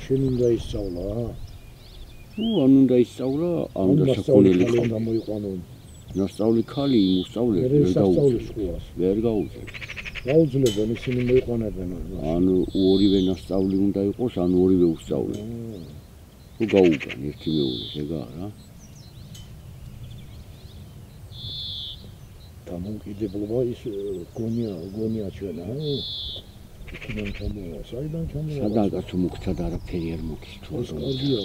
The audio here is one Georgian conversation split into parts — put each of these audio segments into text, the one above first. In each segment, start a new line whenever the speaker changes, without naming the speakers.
შენ უნდა ისწავლა?
ან უნდა ისწავლა, ან და საქონელი
ხალხი გამოიყვანო.
ნასწავლი ქალი იმუსწავლე, ვერ გაუძლებ.
გაუძლებენ ისინი მოიყვანებენ.
ანუ ორივე ნასწავლი უნდა იყოს, ან ორივე უსწავლე. თუ გაუგან ერთი მეორე, ეგაა რა.
დამოუკიდებლობა ის გონია ჩვენ, იქიდან ჩამოვა, საიდან ჩამოვა?
სადაა კაცო მოგცად არაფერი არ მოდის თუ
ეს კარგია,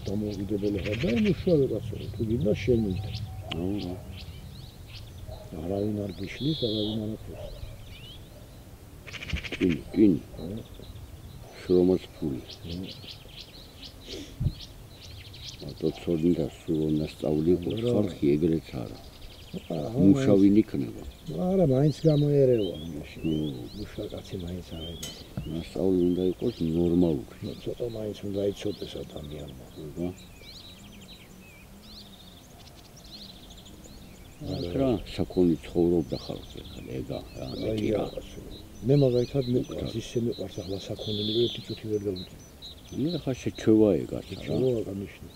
დამოუკიდებლობა და მუშაობა კაცო, თუ გინდა შემით.
რა.
არავინ არ გიშლის, არავინ არაფერს.
კინ. შრომას ფული. მარტო ცოდნა სულ ნასწავლი იყოს ხალხი ეგრეც არა. მუშავინ იქნება.
არა, მაინც გამოერევა მაშინ. მუშაკაცი მაინც არ არის.
ნასწავლი უნდა იყოს ნორმალური.
ცოტა მაინც უნდა იცოდეს ადამიანმა.
რა, საქონლი ცხოვრობდა ხალხი ახლა ეგა რა, ნეტირა.
მე მაგალითად მეყვარს, ისე მეყვარს ახლა საქონელი ერთი წუთი ვერ დავუძინე.
მე ახლა შეჩევა ეგა.
შეჩევა გამიშნე.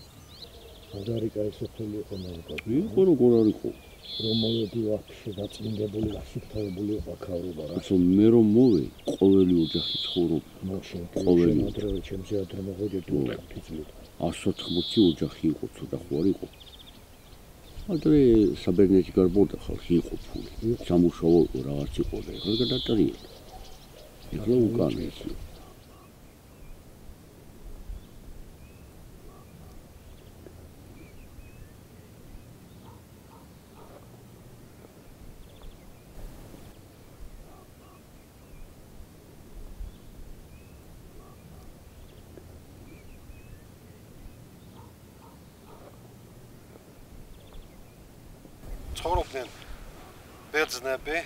მაგარიკა ესოფელი იყო მაგალითად.
იყო როგორ არ იყო?
რომოლები ვაფშე დაწმინდებული, გასუფთავებული იყო ქავრობა რა.
ასე მე რომ მოვე, ყოველი ოჯახი ცხოვრობდა.
მაშინ ყოველი ადრევე ჩემზე ადრე მოვედი თუ 5 წლით.
180 ოჯახი იყო, ცოტა ხო არ იყო? ადრე საბერძნეთში გარბოდა ხალხი იყო ფული. სამუშაო იყო, რაღაც იყო და ეხლა გადატრიალდა. ეხლა უკან ის.
ცხოვრობდნენ ბერძნები,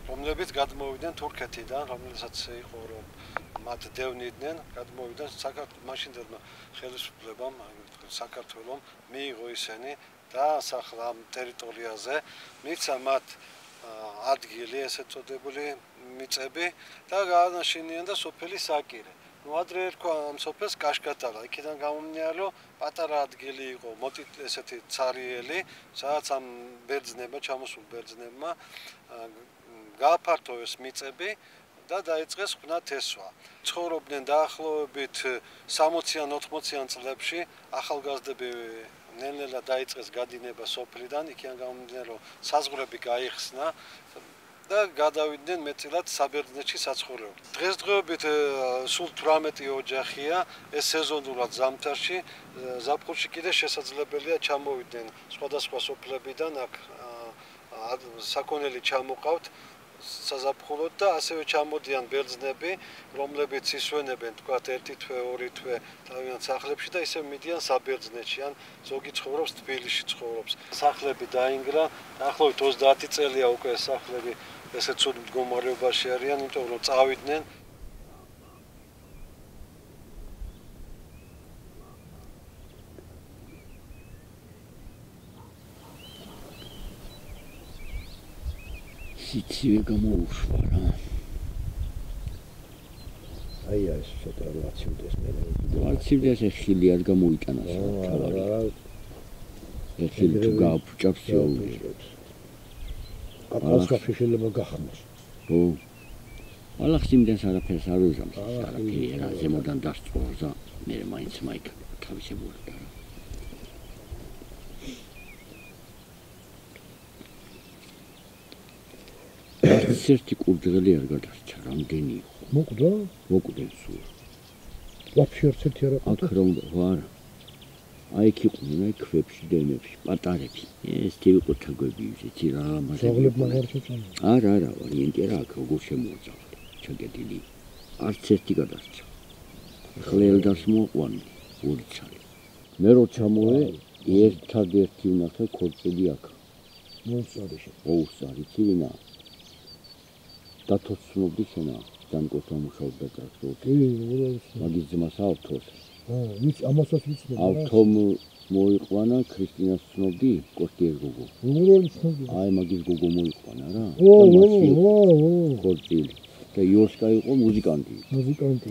რომლებიც გადმოვიდნენ თურქეთიდან, რომელსაც იყო რომ მათ დევნიდნენ, გადმოვიდნენ მაშინდელმა ხელისუფლებამ, საქართველომ მიიღო ისინი და ასახლა ამ ტერიტორიაზე, მიცა მათ ადგილი, ესე წოდებული მიწები და გაანაშენიან და სოფელი საკირე. ადრე ერქვა ამ სოფელს კაშკატალა, იქიდან გამომდინარე, პატარა ადგილი იყო, ესეთი цаრიელი, სადაც ამ ბერძნებმა, ჩამოსულ ბერძნებმა გააფართოვეს მიწები და დაიწყეს ღვთისმსახურება. ცხოვრობდნენ დაახლოებით 60-ან 80-ან წლებში, ახალგაზრდები ნელ-ნელა დაიწყეს გადინება სოფლიდან, იქიდან გამომდინარე, საზღვრები გაიხსნა და გადავიდნენ მეტწილად საბერძნეთში საცხოვრებლად. დღესდღეობით სულ 18 ოჯახია, ეს სეზონურად ზამთარში, ზაფხულში კიდე შესაძლებელია ჩამოვიდნენ სხვადასხვა სოფლებიდან, აქ საქონელი ჩამოყავთ საზაფხულოდ და ასევე ჩამოდიან ბერძნები, რომლებიც ისვენებენ, თქვათ, ერთი თვე, ორი თვე თავიანთ სახლებში და ისევ მიდიან საბერძნეთში, ან ზოგი ცხოვრობს თბილისში ცხოვრობს. სახლები დაინგრა, დაახლოებით 30 წელია უკვე სახლები ესე ცუდ მდგომარეობაში არიან, იმიტომ რომ წავიდნენ.
სიცივე გამოუშვა რა.
აი ეს ცოტა ლაცივდეს მე.
ლაცივდეს ხილი არ გამოიტანა თავარი. ხილი თუ გააფუჭავს შეუძლებს.
აპასკაში შეიძლება გახმოს.
ო. ალახსიმდენს არაფერს არ უზამს. არაფერი რა ზემოდან დასწორს და მე მაინც მაიკ თავისებური და სერტი კურდღელი არ გადასცა, რამდენი იყო.
მოკვდა?
მოკვდნენ სულ.
ვაფშე ერთ-ერთი არ აკვდა.
აქ რომ ვარ. აი იქ იყვნენ, აი ქვებში და იმებში, პატარები. ეს თივი თაგვები ისეთი რა ამაზე.
ზოგლებმა არ შეწამდა.
არა, ვარიანტი რა აქ როგორ შემოძალთ. ჩაგედილი. არც ერთი გადასცა. ხლელდას მოყვანი, ორი ცალი. მე რო ჩამოვე, ერთადერთი ვნახე ქორწილი აქ.
მოუსწარი.
მოუსწარი ცივინა. დათოცნობდი შენა, ჯანკოთა მუშაობდა ტრაქტორში. მაგის ძმას ავთოს.
ვიც ამასაც ვიცნობ.
ავთომ მოიყვანა, ქრისტინას ცნობდი, კოსტიერ გოგო.
როგორ ვიცნობდი?
აი მაგის გოგო მოიყვანა რა.
ო,
ქორწილი. და იოსკა იყო მუსიკანტი.
მუსიკანტი,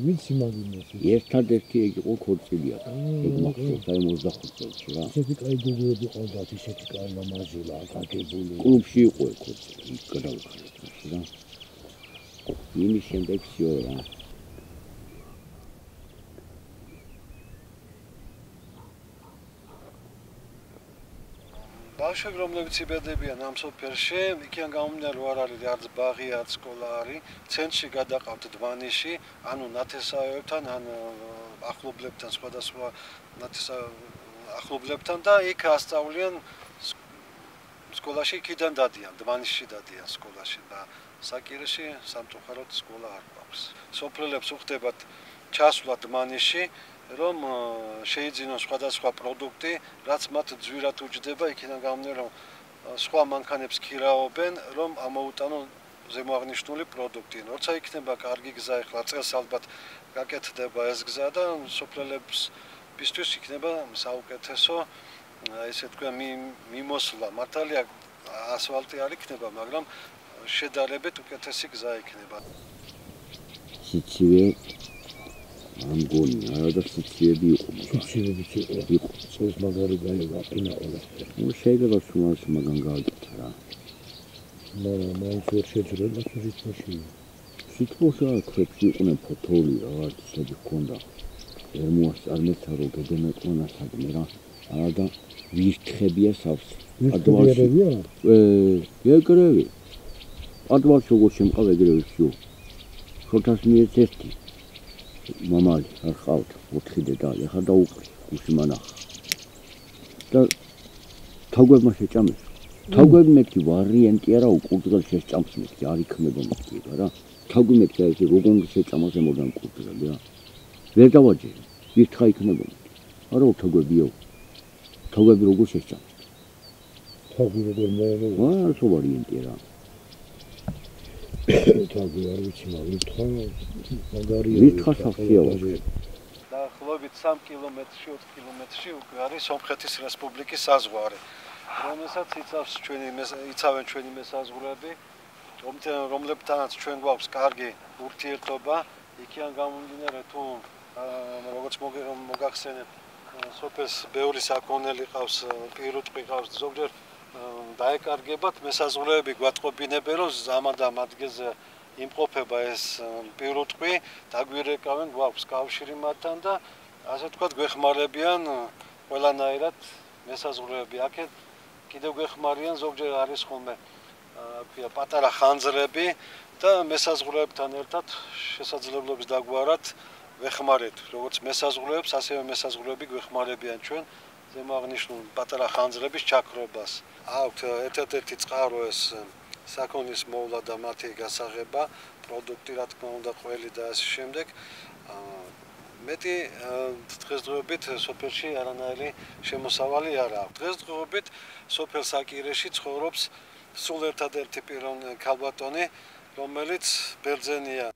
ვიცი მაგინეს.
ერთადერთი ეგ იყო ქორწილია. ეგ მახსოვს აი 25 წელს რა.
ისეთი კაი გოგოები ყავდათ, ისეთი კაი მამაზელა, გაგებული.
კლუბში იყო ეგ ქორწილი, იქ გადავიხარეთ რა. იმის შემდეგ всё რა.
ბავშვები, რომლებიც იბედებიან ამ სოფელში, იქიდან გამომდინარე არ არის არც ბაღი, არც სკოლა არის, ცენტრში გადაყავთ დმანიში, ანუ ნათესავებთან, ან ახლობლებთან, სხვადასხვა ახლობლებთან და იქ ასწავლიან სკოლაში, იქიდან დადიან, დმანიშში დადიან სკოლაში და საკირეში სამწუხაროდ სკოლა არ გვაქვს. სოფლელებს უხდებათ ჩასვლა დმანიში, რომ შეიძინონ სხვადასხვა პროდუქტი, რაც მათ ძვირად უჯდება, იქიდან გამომდინარე, რომ სხვა მანქანებს ქირაობენ, რომ ამოუტანონ ზემოაღნიშნული პროდუქტი. როცა იქნება კარგი გზა, ეხლა წელს ალბათ გაკეთდება ეს გზა და სოფლელებისთვის იქნება საუკეთესო, ესე თქვა, მიმოსვლა. მართალია ასფალტი არ იქნება, მაგრამ შედარებით უკეთესი გზა იქნება.
სიცივე ამ გონი არა და სიციები იყო.
სიციებიც იყო. წელს მაგარი გაიყინა ყველა.
ნუ შეიძლება სულას მაგან გააკეთა რა.
მაინც ვერ შეძლება სიტყვაში.
სიტყვაში აკრებს იყვნენ ფოთოლი რაღაც ისეთი ჰქონდა. ვერ მოასწარმეცა რომ გედემეყვანა სადმე რა. არა და ვირთხებია სავსე.
ადვალშია?
ეგრევე. ადვალში როგორ შემყავ ეგრევე всё. შოთას მიეც ერთი. მამალი არ ყავთ 4 დედალი, ახლა დაუყრი, გუში მანახა. და თავგვებმა შეჭამეს. თავგვები მეთქი ვარიანტი არა, უკურდღელ შეჭამს მეთქი, არ იქნება მეთქი რა. თავგვი მეთქი აი ეს როგორ შეჭამას ემოდან კურდღელი რა. ვერ დავაჯერე, ვირთხა იქნება მეთქი. არა თავგვებიო. თავგვები როგორ შეჭამს.
თავგვი როგორ მეერე.
არა ვარიანტი რა.
თავი არ ვიცი, ვირთხა მაგარია.
ვირთხა სახეა.
დაახლოებით 3 კილომეტრში, 4 კილომეტრში უკვე არის სომხეთის რესპუბლიკის საზღვარი, რომელსაც იცავენ ჩვენი მესაზღვრეები, რომლებთანაც ჩვენ გვაქვს კარგი ურთიერთობა, იქიდან გამომდინარე თუ როგორც მოგახსენეთ, სოფელს ბევრი საქონელი ყავს, პირუტყვი ყავს, ზოგჯერ დაეკარგებათ მესაზღვრეები გვატყობინებენ, რომ ზამადამ ადგილზე იმყოფება ეს პირუტყვი, დაგვირეკავენ, გვაქვს კავშირი მათთან და ასე თქვა გვეხმარებიან ყველანაირად მესაზღვრეები. აქეთ კიდევ გვეხმარიან, ზოგჯერ არის ხოლმე პატარა ხანძრები და მესაზღვრეებთან ერთად შესაძლებლობის დაგვარად ვეხმარეთ, როგორც მესაზღვრეებს, ასევე მესაზღვრეები გვეხმარებიან ჩვენ ზემოაღნიშნულ პატარა ხანძრების ჩაქრობას. აქვთ ერთ-ერთი წყარო ეს საქონლის მოვლა და მათი გასაღება, პროდუქტი რა თქმა უნდა ყველი და ასე შემდეგ. მეტი დღესდღეობით სოფელში არანაირი შემოსავალი არ აქვს. დღესდღეობით სოფელ საკირეში ცხოვრობს სულ ერთადერთი ქალბატონი, რომელიც ბერძენია.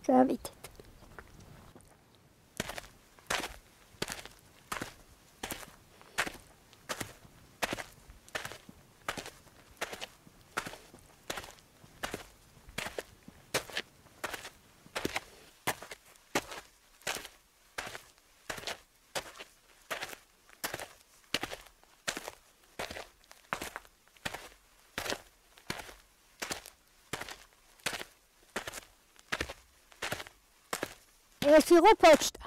Zavitეთ. ეს იყო პოჩტა.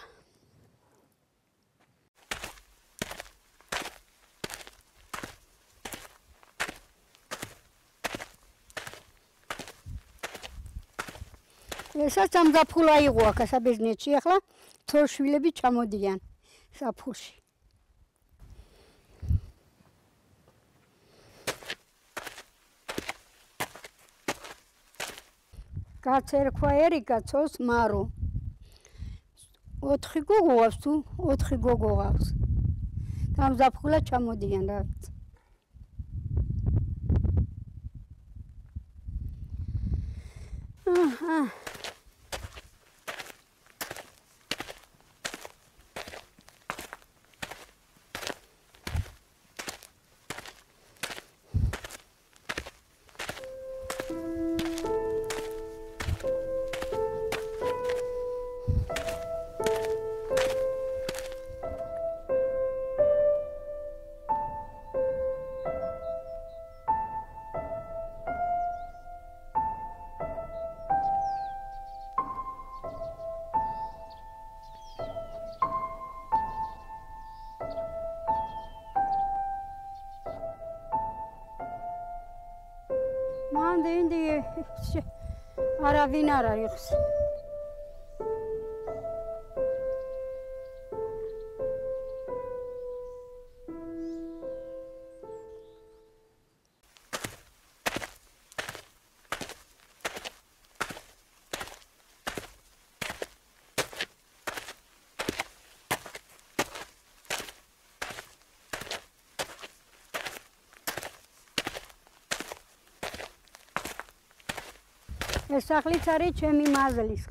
ესაც ამ გაფულა იყო აქ საბერძნეთში, ახლა თორშვილები ჩამოდიან საფულში. კაც ერქვა ერიკა, ცოლს მარო. 4 გოგოავს თუ 4 გოგო ყავს. გამზაფხულად ჩამოდიან რა ვიცი. აჰა. მანდ არავინ არ არის. ეს სახლიც არის ჩემი მაზლის.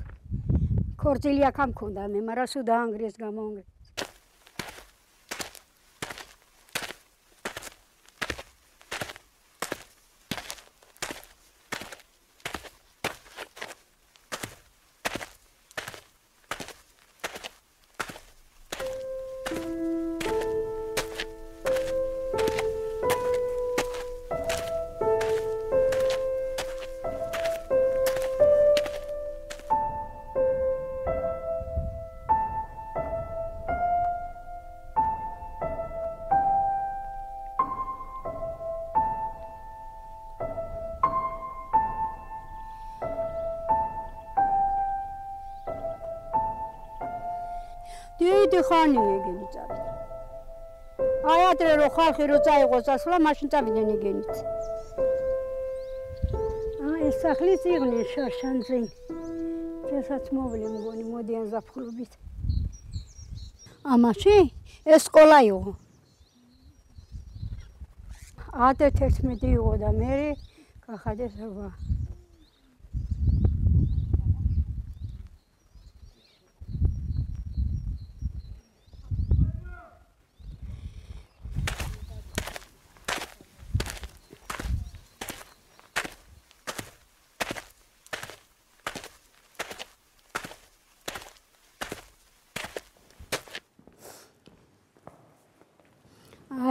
ქორწილი აქ მქონდა მე, მაგრამ სულ დაანგრიეს გამოანგრიეს. დიდი ხანია ეგენი წავიდა. აი ადრე რო ხალხი რო წაიღოს დასვლა, მაშინ წავიდნენ ეგენით. ეს სახლიც იყვნენ შარშანზე. წესაც მოვლე მგონი მოდიან ზაფხულობით. ამაში ეს სკოლა იყო. 10-11 იყო და მე გახადეს რვა.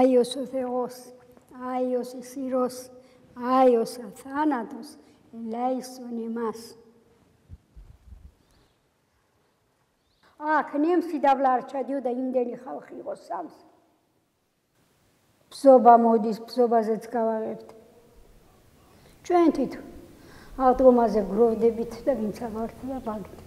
Aios o Θεός, Aios η Συρός, Aios αθάνατος, ελέησον εμάς. აქ ნემსი დავლარჩადიო და იმდენი ხალხი იყო სამს. ბზობა მოდის, ბზობაზეც გავაღებთ. ჩვენ თვითონ ავტომაზე გროვდებით და ვინც აღარდა ბაგეთ.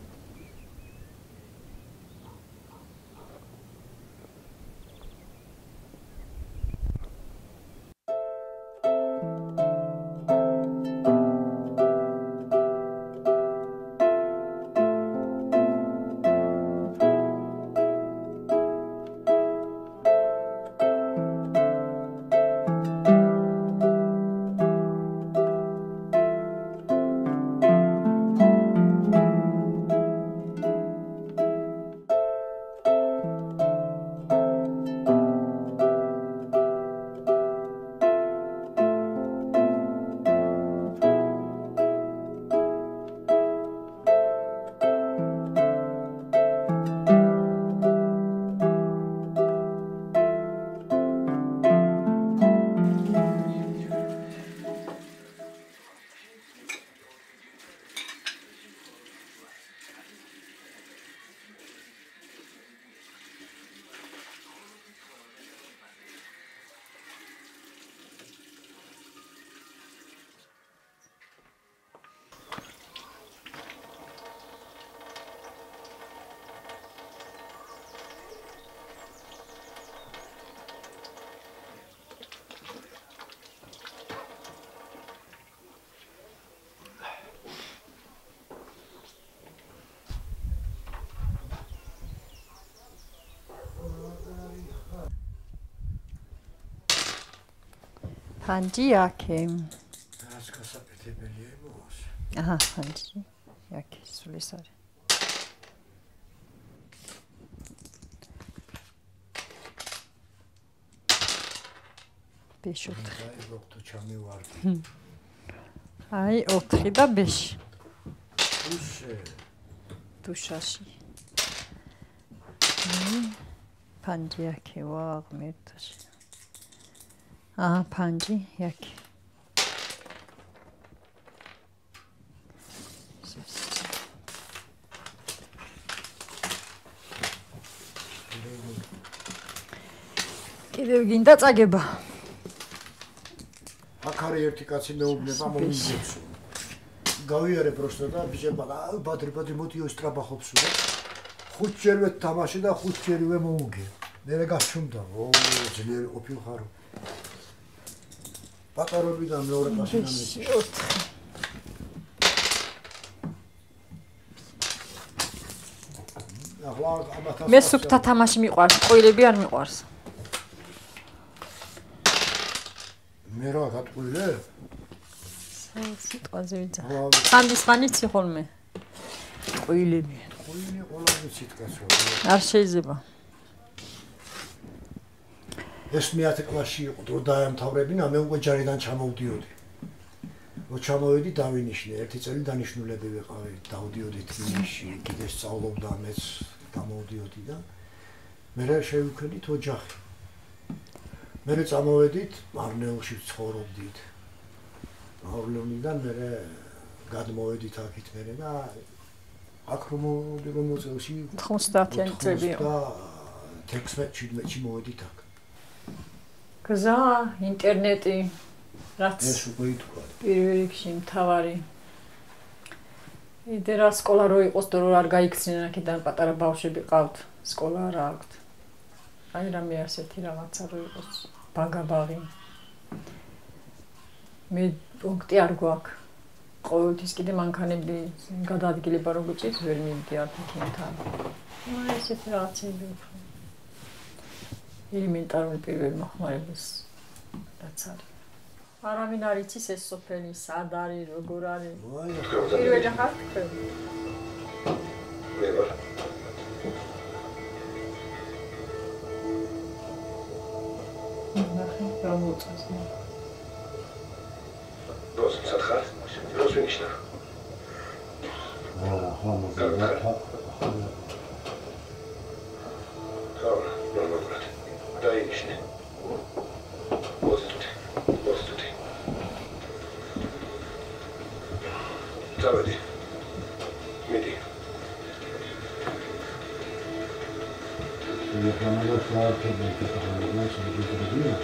Panji yake.
რაც გასაკეთებელია იმას.
Aha, panji yake sulisari. Beş oldu.
დაიღოთ ჩამივარდი.
Ay, 4 და 5.
უშე.
Duşashi. Panji yake var metashi. Aha, panji yake. კიდევ გინდა წაგება.
აქ არის ერთი კაცი მეუბნება მომიძებს. გავიარე პროსტა და ბიჭებმა ბადრი მოდი ოისტრაბახობს და ხუთჯერვე თამაში და ხუთჯერივე მოუგე. მე გასჩუმდა. ო, ძლიერი ყოფილხარო. პატარობიდან მეორე პასიდან მეცი. ახლა ამათას
მე სუფთა თამაში მიყვარს, ყოილები არ მიყვარს.
მე რა გატყვილე?
სიტყვაზე ვიძა. ხანდისხანიცი ხოლმე. ყოილები.
ყოილი ყველანი სიტყვასო.
არ შეიძლება.
ეს მე-10 კლასში იყო, რომ დაემთავრებინა, მე უკვე ჯარიდან ჩამოვდიოდი. რო ჩამოვედი დავინიშნე, ერთი წელი დანიშნულები ვიყავი, დავდიოდი თბილისში, კიდე სწავლობდა მეც გამოვდიოდი და მე შევიქმნით ოჯახი. მე წამოვედით, მარნეულში ცხოვრობდით. მარნეულიდან მე გადმოვედით აქეთ მე და აქ რომ წელში
90-იანი წლები იყო.
16-17-ში მოვედით აქ.
გზა, ინტერნეტი, რაც
ეს უკვე ითქვა.
პირველ რიგში მთავარი. იდე რა სკოლა რო იყოს და რო არ გაიქცნენ აქედან პატარა ბავშვები ყავთ, სკოლა არ აქვთ. აი რამე ასეთი რაღაცა რო იყოს, ბაგაბაღი. მე პუნქტი არ გვაქვს. ყოველთვის კიდე მანქანები გადაადგილება რო გიწევს, ვერ მივდიართ იქიდან. აი ესეთი რაღაცები უფრო ელემენტარული პირველი მოხმარების რაც არის. არავინ არ იცის ეს სოფელი, სად არის, როგორ არის. პირველი ხარ თქვენ.
მე ვარ.
ნახე, გამოწეს.
როს სათხარ? როს ვინიშნა? დაინიშნე. მოსწრაფი. დავედი. მიდი.
მე ხანდა საერთოდ შეგიძლია.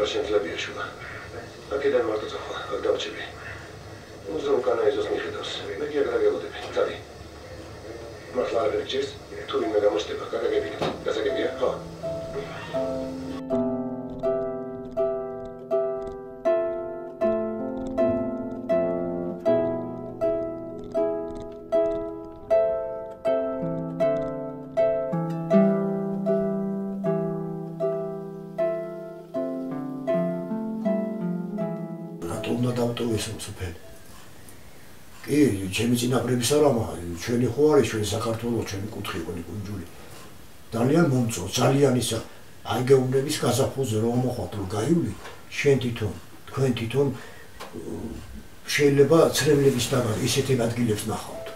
შემიძლია შუა. აქედან მარტო წახვა, აქ დავჭები. უზრუნ კანაიზოს მიხედავს. მე კი აქ დაგებოდები. წადი. მართლა არ გერჩეს? თუ ვინმე გამოჩდება, გაგაგებინეთ. გასაგებია? ხო. კი, ჩემი წინაპრების არამა, ჩვენი ხო არის, ჩვენი საქართველოს, ჩვენი კუთხე იყო კუნჯული. ძალიან მომწონს, ძალიან ისა აიგეუნების გაზაფხულზე რომ მოხვათ, რომ გაივლი, შენ თვითონ, თქვენ თვითონ
შეიძლება ცრემლების დაბა ისეთი ადგილებს ნახავთ.